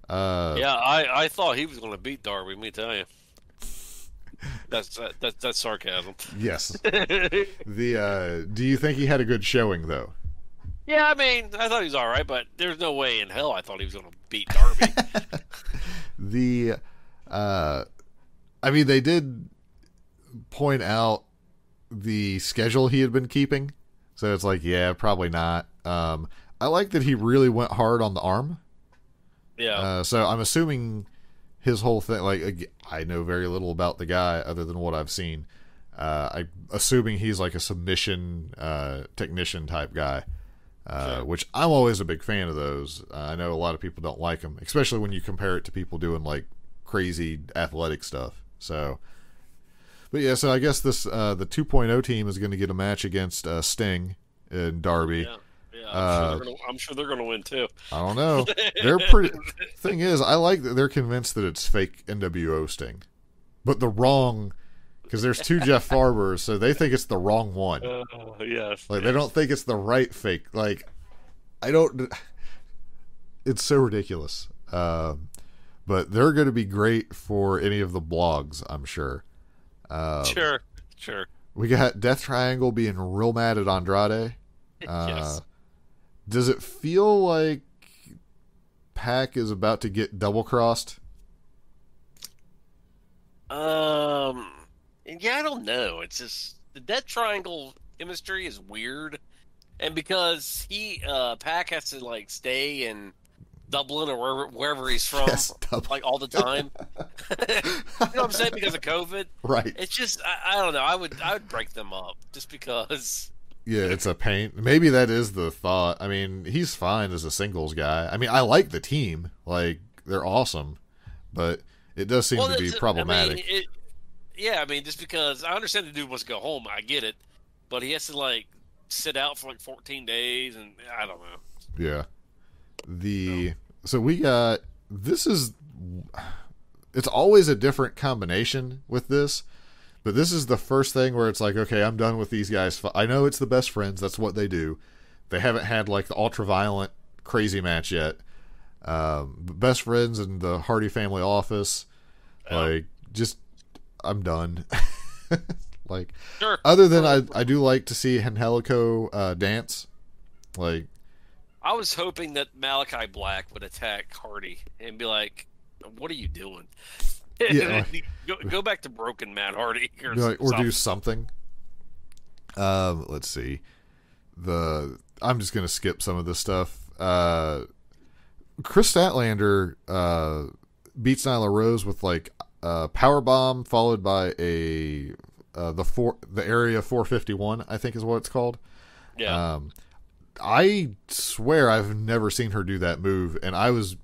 Yeah, I thought he was going to beat Darby. Let me tell you, that's sarcasm. Yes. The do you think he had a good showing though? Yeah, I mean, I thought he was all right, but there's no way in hell I thought he was going to beat Darby. The I mean, they did point out the schedule he had been keeping, so it's like, yeah, probably not. I like that he really went hard on the arm. Yeah. So I'm assuming his whole thing, like, I know very little about the guy other than what I've seen. I'm assuming he's like a submission technician type guy, Sure. which I'm always a big fan of those. I know a lot of people don't like them, especially when you compare it to people doing like crazy athletic stuff. So, but yeah, so I guess this the 2.0 team is going to get a match against Sting and Darby. Yeah. I'm sure they're gonna win too. I don't know. They're pretty. Thing is, I like that they're convinced that it's fake NWO Sting, but the wrong, because there's two Jeff Farbers, so they think it's the wrong one. Yes. Like they don't think it's the right fake. Like I don't. It's so ridiculous. But they're going to be great for any of the blogs, I'm sure. Sure. We got Death Triangle being real mad at Andrade. Yes. Does it feel like Pac is about to get double crossed? Yeah, I don't know. It's just the Death Triangle chemistry is weird, and because Pac has to like stay in Dublin or wherever he's from, Yes, Dublin. like all the time. You know what I'm saying? Because of COVID, Right. it's just I don't know. I would break them up just because. Yeah, it's a pain. Maybe that is the thought. I mean, he's fine as a singles guy. I mean, I like the team. Like, they're awesome. But it does seem to be problematic. I mean, just because I understand the dude wants to go home, I get it, but he has to like sit out for like 14 days, and I don't know. Yeah. So we got it's always a different combination with this, but this is the first thing where it's like, okay, I'm done with these guys. I know it's the best friends. That's what they do. They haven't had like the ultra violent crazy match yet. Best friends in the Hardy family office. Like, just, I'm done. Like, Sure. other than I do like to see Angelico dance. Like, I was hoping that Malachi Black would attack Hardy and be like, "What are you doing?" Yeah, go back to broken Matt Hardy or do something. Let's see. I'm just gonna skip some of this stuff. Chris Statlander beats Nyla Rose with like a power bomb followed by the area 451, I think is what it's called. Yeah. I swear I've never seen her do that move, and I was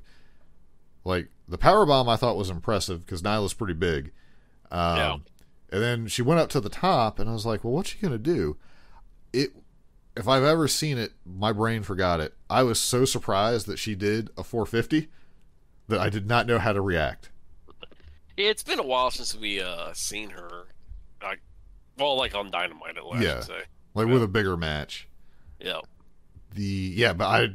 like, the power bomb I thought was impressive because Nyla's pretty big. Yeah. And then she went up to the top, and I was like, well, what's she gonna do? If I've ever seen it, my brain forgot it. I was so surprised that she did a 450 that I did not know how to react. It's been a while since we seen her, like on Dynamite, I should say. Like with a bigger match. Yeah. But I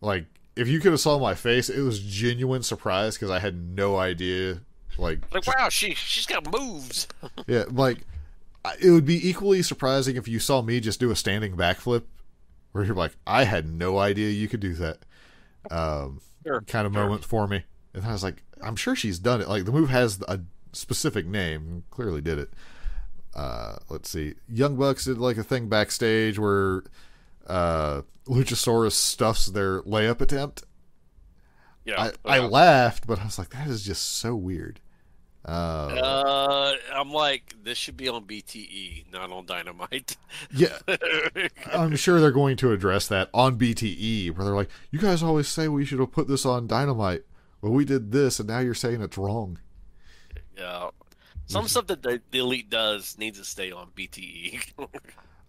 like, if you could have saw my face, it was genuine surprise because I had no idea. Like Wow, she's got moves. Yeah, like, it would be equally surprising if you saw me just do a standing backflip, where you're like, I had no idea you could do that. Kind of moment for me. And I was like, I'm sure she's done it. Like, the move has a specific name. Clearly did it. Let's see. Young Bucks did like a thing backstage where Luchasaurus stuffs their layup attempt. Yeah. I laughed, but I was like, that is just so weird. I'm like, this should be on BTE, not on Dynamite. Yeah, I'm sure they're going to address that on BTE, where they're like, you guys always say we should have put this on Dynamite. Well, we did this, and now you're saying it's wrong. Yeah. Some stuff that the Elite does needs to stay on BTE.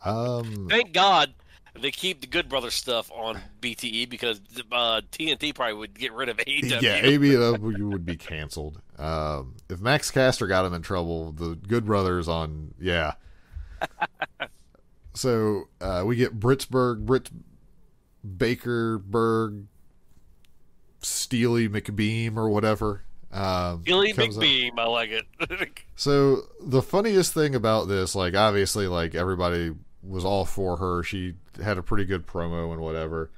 Thank God they keep the Good Brothers stuff on BTE because TNT probably would get rid of AEW. Yeah, AEW would be canceled. If Max Caster got him in trouble, the Good Brothers on, yeah. So we get Britt Bakerberg, Steely McBeam or whatever. Steely McBeam, I like it. So the funniest thing about this, like obviously, like everybody was all for her. She had a pretty good promo and whatever.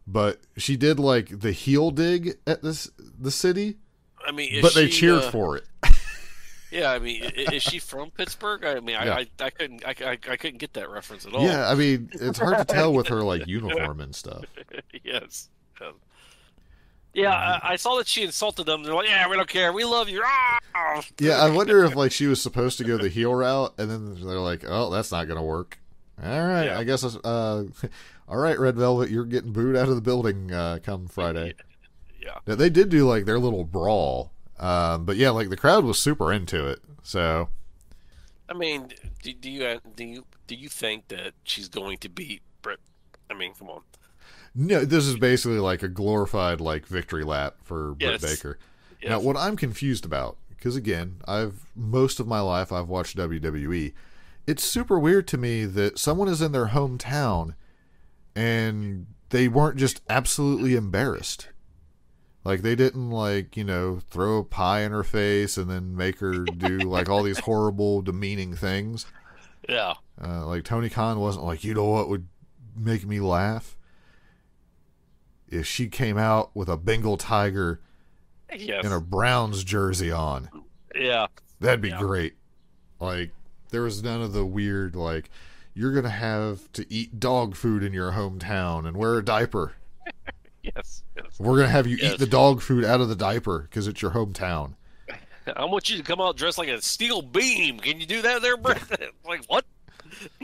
But she did like the heel dig at the city. I mean, but they cheered for it. Yeah, I mean, is she from Pittsburgh? I mean, Yeah. I couldn't get that reference at all. Yeah, I mean, it's hard to tell with her like uniform and stuff. Yes. Yeah, I saw that she insulted them. They're like, "Yeah, we don't care. We love you." Ah! Yeah, I wonder if like she was supposed to go the heel route, and then they're like, "Oh, that's not gonna work." All right, Yeah. I guess. All right, Red Velvet, you're getting booed out of the building come Friday. Yeah. Now, they did do like their little brawl, but yeah, like the crowd was super into it. So, I mean, do you think that she's going to beat Britt? I mean, come on. no, this is basically like a glorified like victory lap for Britt Yes. Baker. Yes. Now, what I'm confused about, because again, most of my life I've watched WWE. It's super weird to me that someone is in their hometown and they weren't just absolutely embarrassed. Like they didn't like, throw a pie in her face and then make her do like all these horrible, demeaning things. Yeah. Like Tony Khan wasn't like, you know what would make me laugh? If she came out with a Bengal tiger Yes. and a Browns jersey on. Yeah. That'd be Yeah. great. Like, there was none of the weird, like, you're going to have to eat dog food in your hometown and wear a diaper. Yes. We're going to have you Yes. eat the dog food out of the diaper because it's your hometown. I want you to come out dressed like a steel beam. Can you do that there, Britt? Like, what?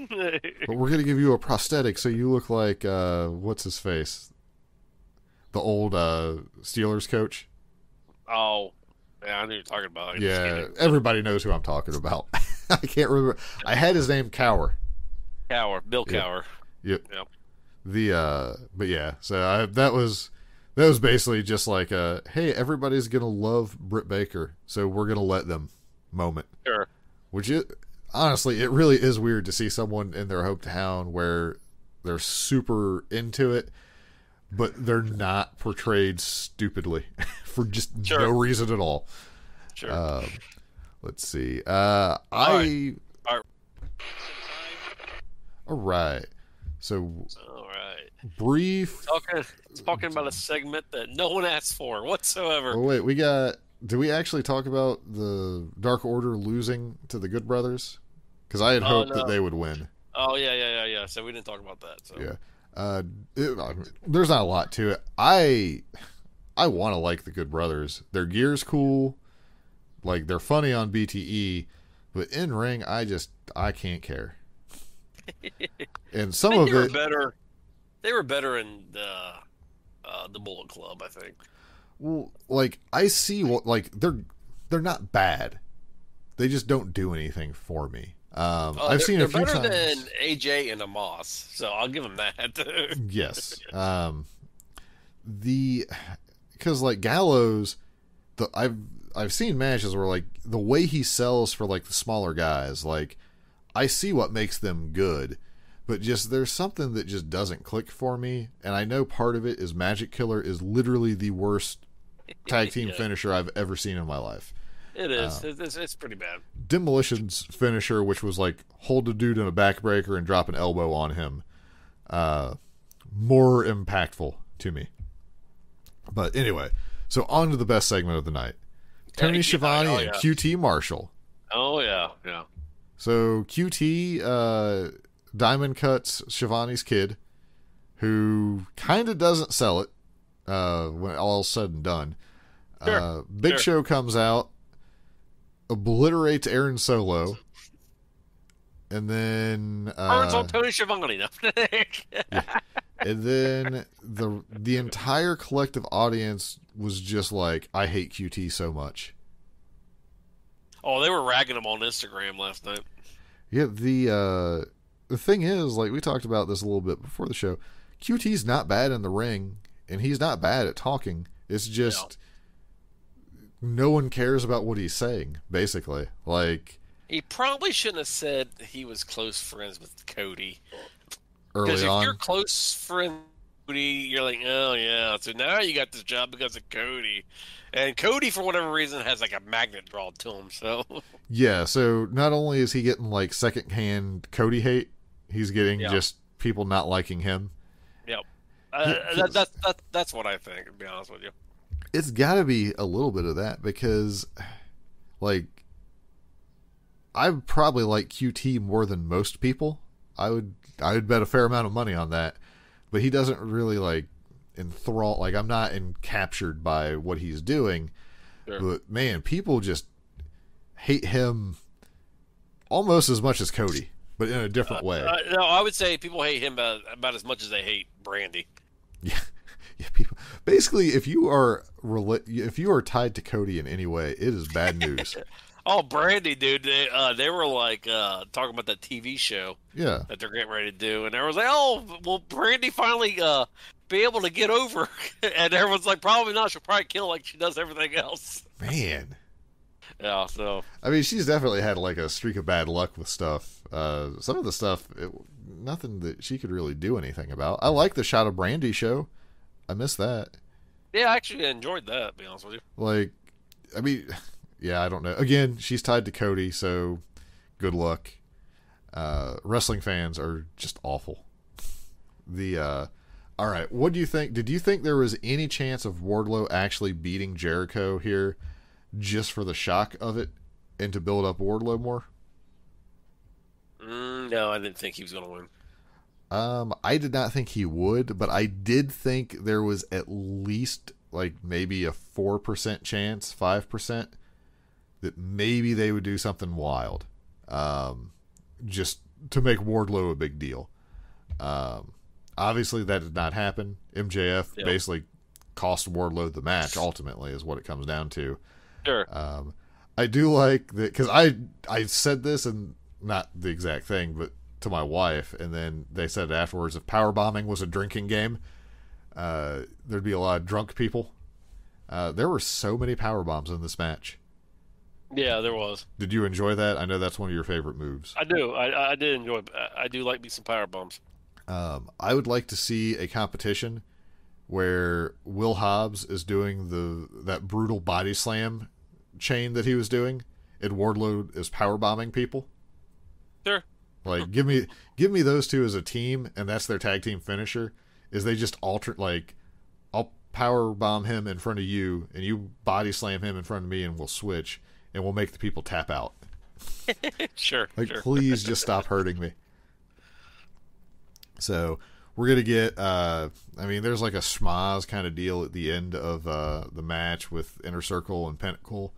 But we're going to give you a prosthetic so you look like, what's his face? The old Steelers coach. Oh. Yeah, I knew you were talking about. I'm just Yeah, kidding. everybody knows who I'm talking about. I can't remember. I had his name Cower. Bill Yeah. Cower. Yep. Yep. But yeah, so that was basically just like hey, everybody's gonna love Britt Baker, so we're gonna let them moment. Sure. Which is honestly, it really is weird to see someone in their hometown where they're super into it, but they're not portrayed stupidly for just Sure. no reason at all. Sure. Let's see. right. All All right. So All right. brief. Talking about a segment that no one asked for whatsoever. Oh wait, did we actually talk about the Dark Order losing to the Good Brothers? Because I had hoped that no. they would win. Oh yeah. So we didn't talk about that. So Yeah. There's not a lot to it. I want to like the Good Brothers. Their gear's cool. Like they're funny on BTE, but in ring, I can't care. And some I of think they were it better. They were better in the Bullet Club, I think. Well, like I see what like they're not bad. They just don't do anything for me. I've seen a few better times. than AJ and Amos, so I'll give them that. Yes. Because like Gallows, I've seen matches where like the way he sells for like the smaller guys, like I see what makes them good, but just there's something that just doesn't click for me, and I know part of it is Magic Killer is literally the worst tag team Yeah. finisher I've ever seen in my life. It is. It's pretty bad. Demolition's finisher, which was like hold a dude in a backbreaker and drop an elbow on him, more impactful to me. But anyway, so on to the best segment of the night. Tony Schiavone and QT Marshall. Oh yeah. So QT diamond cuts Schiavone's kid, who kind of doesn't sell it when all's said and done. Sure. Big Show comes out, obliterates Aaron Solo, and then Burns on Tony Schiavone. and then the entire collective audience was just like, I hate QT so much. Oh, they were ragging him on Instagram last night. Yeah, the thing is, like we talked about this a little bit before the show, QT's not bad in the ring, and he's not bad at talking. It's just no one cares about what he's saying, basically. Like, he probably shouldn't have said he was close friends with Cody. early Because if on. you're close friends with Cody, you're like, oh yeah, so now you got this job because of Cody. And Cody, for whatever reason, has like a magnet drawn to him, so... Yeah, so not only is he getting like secondhand Cody hate, he's getting just people not liking him. Yep. That's what I think, to be honest with you. It's got to be a little bit of that because, like, I probably like QT more than most people. I would bet a fair amount of money on that, but he doesn't really like enthrall. Like, I'm not captured by what he's doing. Sure. But man, people just hate him almost as much as Cody, but in a different way. No, I would say people hate him about as much as they hate Brandy. Yeah. Yeah, people. Basically, if you are tied to Cody in any way, it is bad news. Oh, Brandy, dude! They were like talking about that TV show, that they're getting ready to do, and everyone's like, "Oh, will Brandy finally be able to get over?" And everyone's like, "Probably not. She'll probably kill like she does everything else." Man. Yeah. So. I mean, she's definitely had like a streak of bad luck with stuff. Some of the stuff, nothing that she could really do anything about. I like the Shot of Brandy show. I miss that. Yeah, I actually enjoyed that, to be honest with you. Like, I mean, yeah, I don't know. Again, she's tied to Cody, so good luck. Wrestling fans are just awful. All right, what do you think? Did you think there was any chance of Wardlow actually beating Jericho here just for the shock of it and to build up Wardlow more? No, I didn't think he was going to win. I did not think he would, but I did think there was at least like maybe a 4% chance, 5%, that maybe they would do something wild, just to make Wardlow a big deal. Obviously that did not happen. MJF basically cost Wardlow the match, ultimately, is what it comes down to. Sure. I do like that, because I said this, and not the exact thing, but to my wife, and then they said afterwards, if powerbombing was a drinking game, there'd be a lot of drunk people. There were so many powerbombs in this match. Yeah, there was. Did you enjoy that? I know that's one of your favorite moves. I do. I did enjoy it. I do like me some powerbombs. I would like to see a competition where Will Hobbs is doing that brutal body slam chain that he was doing, and Wardlow is powerbombing people. Sure. Like, give me those two as a team, and that's their tag team finisher. Is they just like, I'll power bomb him in front of you, and you body slam him in front of me, and we'll switch, and we'll make the people tap out. Sure. Like, sure. Please just stop hurting me. So we're gonna get. I mean, there's like a schmaz kind of deal at the end of the match with Inner Circle and Pinnacle.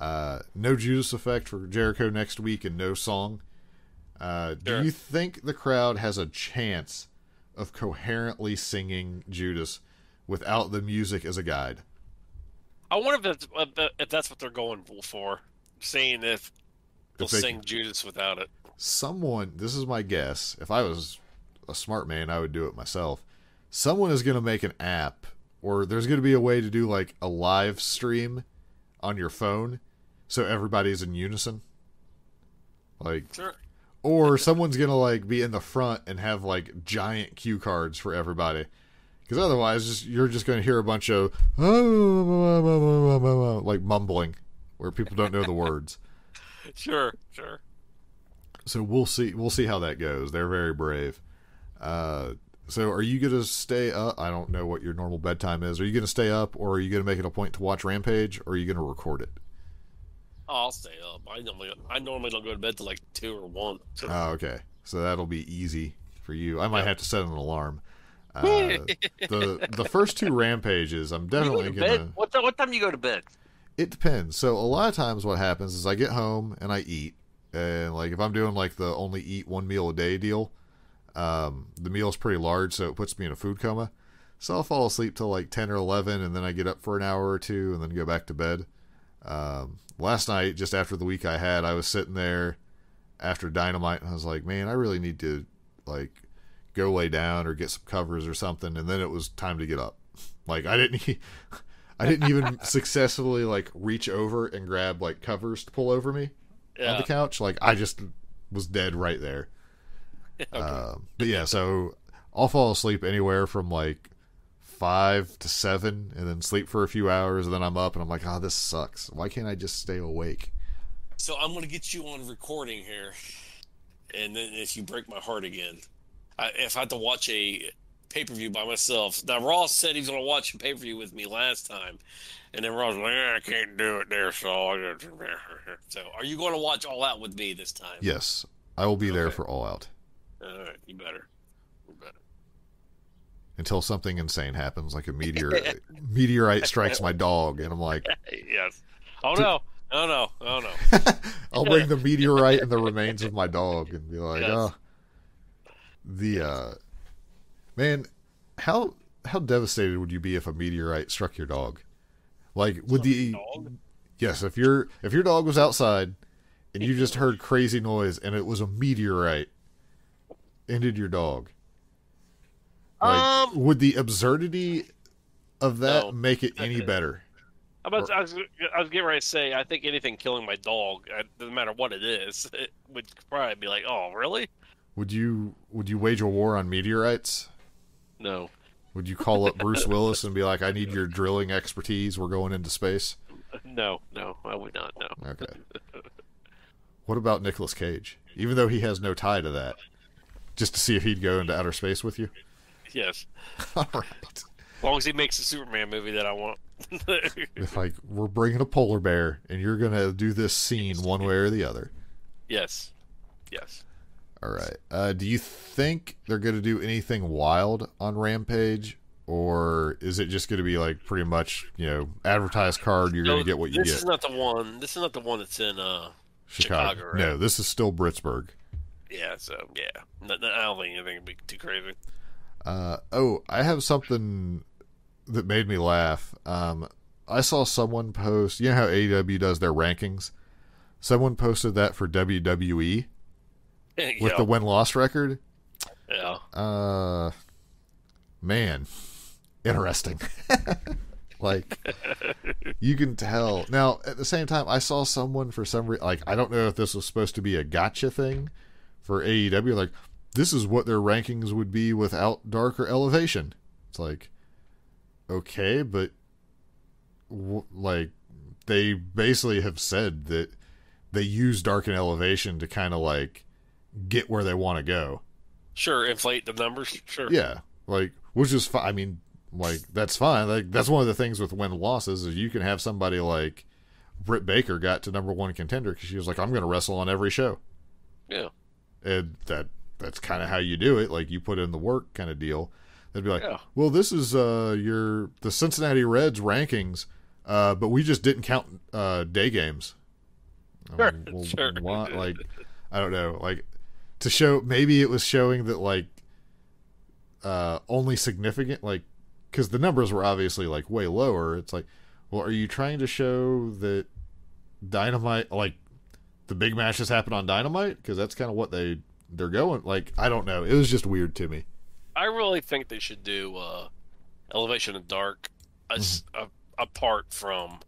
No Judas Effect for Jericho next week, and no song. Sure. Do you think the crowd has a chance of coherently singing Judas without the music as a guide? I wonder if that's what they're going for, saying if they'll sing Judas without it. This is my guess. If I was a smart man, I would do it myself. Someone is going to make an app, or there's going to be a way to do like a live stream on your phone so everybody's in unison. Like, sure. Or someone's going to like be in the front and have like giant cue cards for everybody. Because otherwise, you're just going to hear a bunch of like mumbling where people don't know the words. Sure. So we'll see how that goes. They're very brave. So are you going to stay up? I don't know what your normal bedtime is. Are you going to stay up, or are you going to make it a point to watch Rampage, or are you going to record it? I'll stay up. I normally don't go to bed till like 2 or 1. So. Oh, okay. So that'll be easy for you. I might have to set an alarm. The first 2 Rampages, I'm definitely going to... What time do you go to bed? It depends. So a lot of times what happens is I get home and I eat. And like if I'm doing like the only eat 1 meal a day deal, the meal's pretty large, so it puts me in a food coma. So I'll fall asleep till like 10 or 11, and then I get up for an hour or 2 and then go back to bed. Last night, just after the week I had, I was sitting there after Dynamite, and I was like, man, I really need to like go lay down or get some covers or something. And then it was time to get up. Like I didn't even successfully like reach over and grab like covers to pull over me on the couch. Like I just was dead right there. Okay. But yeah, so I'll fall asleep anywhere from like 5 to 7 and then sleep for a few hours, and then I'm up and I'm like, oh, this sucks. Why can't I just stay awake? So I'm going to get you on recording here, and then if you break my heart again, if I had to watch a pay-per-view by myself. Now, Ross said he's going to watch a pay-per-view with me last time, and then Ross was like, I can't do it there, so... So, are you going to watch All Out with me this time? Yes, I will be there for All Out. All right, you better. Until something insane happens, like a meteorite strikes my dog, and I'm like... Yes. Oh, no. Oh, no. Oh, no. I'll bring the meteorite and the remains of my dog and be like, oh... Man, how devastated would you be if a meteorite struck your dog? Like, would dog? Yes, if your dog was outside and you just heard crazy noise and it was a meteorite ended your dog. Like, would the absurdity of that make it any better? I was getting ready to say, I think anything killing my dog, doesn't matter what it is, it would probably be like, oh, really? Would you wage a war on meteorites? No. Would you call up Bruce Willis and be like, I need your drilling expertise, we're going into space? No, I would not, no. Okay. What about Nicolas Cage? Even though he has no tie to that, just to see if he'd go into outer space with you? Yes. All right. As long as he makes a Superman movie that I want. Like, we're bringing a polar bear, and you're going to do this scene one way or the other. Yes. All right. Do you think they're going to do anything wild on Rampage, or is it just going to be like pretty much, advertised card? You're going to get what you get. This is not the one that's in Chicago. Right? No, this is still Britsburg. Yeah. So yeah, I don't think anything would be too crazy. I have something that made me laugh. I saw someone post. You know how AEW does their rankings? Someone posted that for WWE. With the win-loss record? Yeah. Man. Interesting. Like, you can tell. Now, at the same time, I saw someone for some reason, like, I don't know if this was supposed to be a gotcha thing for AEW, like, this is what their rankings would be without Dark or Elevation. It's like, okay, but, like, they basically have said that they use Dark and Elevation to kind of, like, get where they want to go. Sure, inflate the numbers. Sure. Yeah, like, which is fine. I mean, like, that's fine. Like, that's one of the things with win losses is you can have somebody like Britt Baker got to number one contender because she was like, I'm going to wrestle on every show. Yeah. And that's kind of how you do it. Like, you put in the work kind of deal. They'd be like, well, this is the Cincinnati Reds rankings, but we just didn't count day games. Sure. Well, sure. What? Like, I don't know. Like, to show, maybe it was showing that, like, only significant, like, because the numbers were obviously, like, way lower. It's like, well, are you trying to show that Dynamite, like, the big matches happen on Dynamite? Because that's kind of what they're going. Like, I don't know. It was just weird to me. I really think they should do Elevation and Dark apart from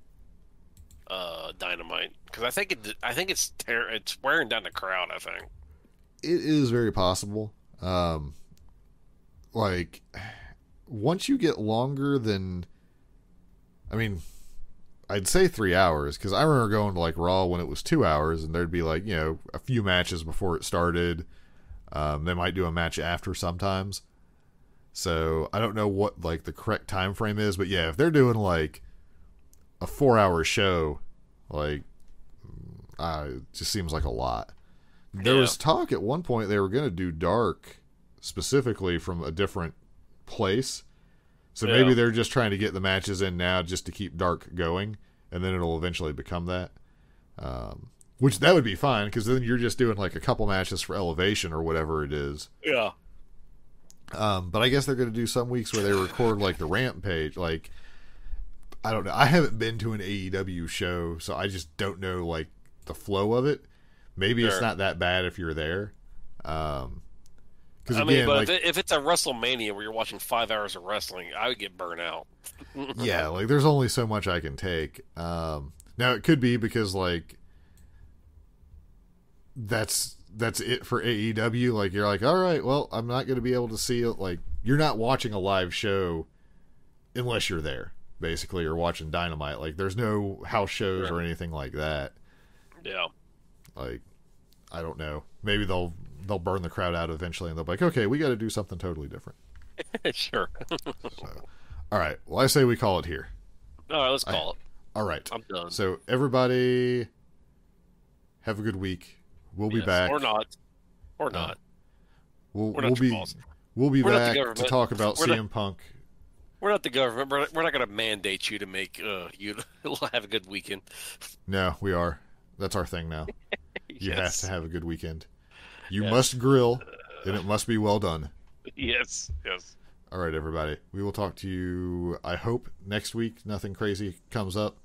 Dynamite, because I think it's wearing down the crowd. I think it is very possible. Like, once you get longer than, I mean, I'd say 3 hours, because I remember going to, like, Raw when it was 2 hours, and there'd be, like, a few matches before it started. They might do a match after sometimes. So I don't know what, like, the correct time frame is, but yeah, if they're doing, like, a 4-hour show, like, it just seems like a lot. There was talk at one point they were going to do Dark specifically from a different place. So maybe they're just trying to get the matches in now just to keep Dark going, and then it'll eventually become that. Which, that would be fine, because then you're just doing, like, a couple matches for Elevation or whatever it is. Yeah. But I guess they're going to do some weeks where they record, like, the Rampage. Like, I don't know. I haven't been to an AEW show, so I just don't know, like, the flow of it. maybe it's Sure. not that bad if you're there. Because I again, mean, but like, if it's a WrestleMania where you're watching 5 hours of wrestling, I would get burnt out. yeah, like there's only so much I can take. Now it could be because like that's it for AEW. Like you're like, all right, well, I'm not going to be able to see it. Like you're not watching a live show unless you're there, basically, or watching Dynamite. Like there's no house shows or anything like that. Yeah. Like I don't know. Maybe they'll burn the crowd out eventually, and they'll be like, okay, we got to do something totally different. Sure. So, all right. Well, I say we call it here. All right, let's call it. All right. I'm done. So everybody, have a good week. We'll be Yes, back. Or not. Or not. We'll We're not your boss. we'll be We're not the back to government. talk about We're CM Punk. We're not the government. We're not going to mandate you to make you have a good weekend. No, we are. That's our thing now. You have Yes. to have a good weekend. You Yes. must grill, and it must be well done. Yes. Yes. All right, everybody. We will talk to you, I hope, next week. Nothing crazy comes up,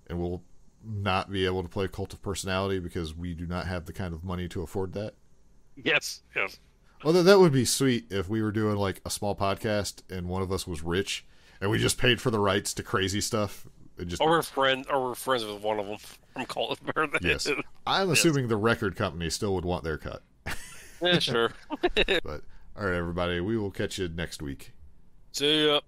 and we'll not be able to play Cult of Personality because we do not have the kind of money to afford that. Yes. Yes. Although that would be sweet if we were doing like a small podcast and one of us was rich and we just paid for the rights to crazy stuff. It just Or we're friends with one of them from Call of Birthday. yes. I'm assuming the record company still would want their cut. Yeah, sure. But all right, everybody, we will catch you next week. See ya.